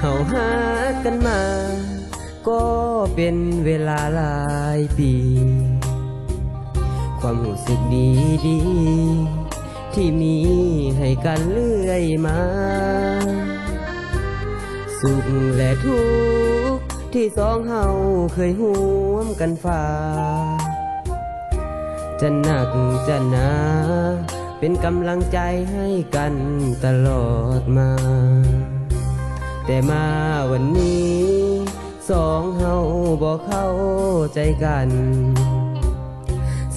าหากันมาก็เป็นเวลาหลายปีความรู้สึกดีดีที่มีให้กันเรื่อยมาสุขและทุกข์ที่สองเฮาเคยร่วมกันฝ่าจะหนักจะหนาเป็นกำลังใจให้กันตลอดมาแต่มาวันนี้สองเฮาบ่เข้าใจกัน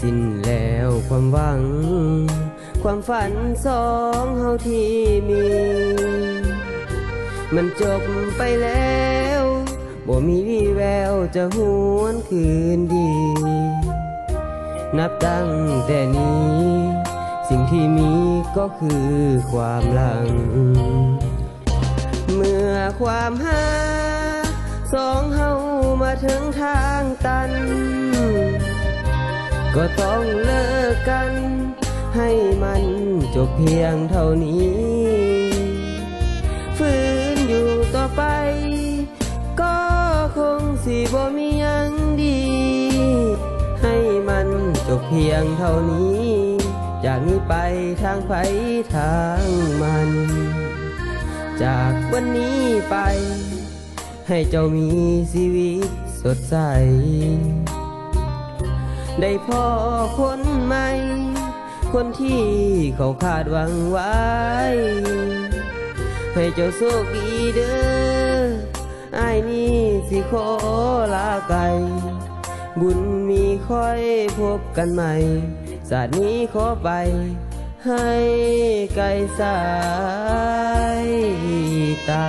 สิ้นแล้วความหวังความฝันสองเฮาที่มีมันจบไปแล้วบ่มีวี่แววจะหวนคืนดีนับตั้งแต่นี้สิ่งที่มีก็คือความหลังเมื่อความหาสองเฮามาถึงทางตันก็ต้องเลิกกันให้มันจบเพียงเท่านี้ฝืนอยู่ต่อไปก็คงสิบ่มีหยังดีให้มันจบเพียงเท่านี้จากนี้ไปทางไผทางมันจากวันนี้ไปให้เจ้ามีชีวิตสดใสได้พ่อคนใหม่คนที่เขาคาดหวังไว้ให้เจ้าโชคดีเด้ออ้ายนี่สิขอลาไกลบุญมีค่อยพบกันใหม่ศาสตร์นี้ขอไปให้ไกลสายตา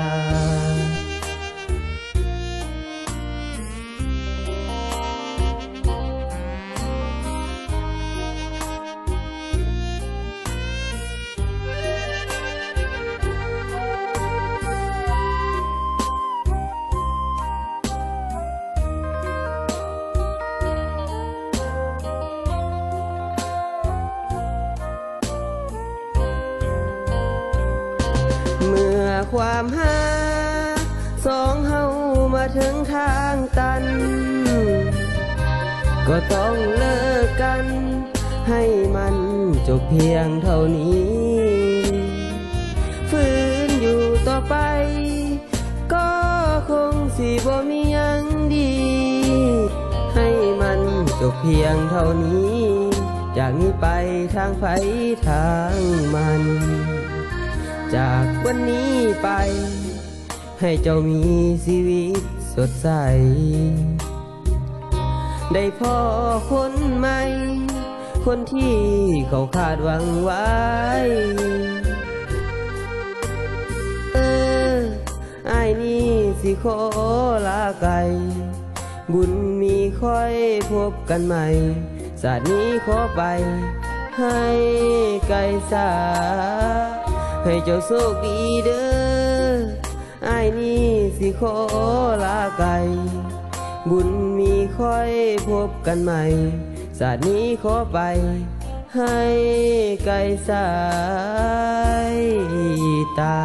เมื่อความหาสองเฮามาถึงทางตันก็ต้องเลิกกันให้มันจบเพียงเท่านี้ฝืนอยู่ต่อไปก็คงสิบ่มีหยังดีให้มันจบเพียงเท่านี้จากนี้ไปทางไผทางมันจากวันนี้ไปให้เจ้ามีชีวิตสดใสได้พ่อคนใหม่คนที่เขาคาดหวังไว้อ้ายนี่สิขอลาไกลบุญมีค่อยพบกันใหม่ศาสตร์นี้ขอไปให้ไกลสายให้เจ้าโชคดีเด้ออ้ายนี่สิขอลาไกลบุญมีค่อยพบกันใหม่ศาสตร์นี้ขอไปให้ไกลสายตา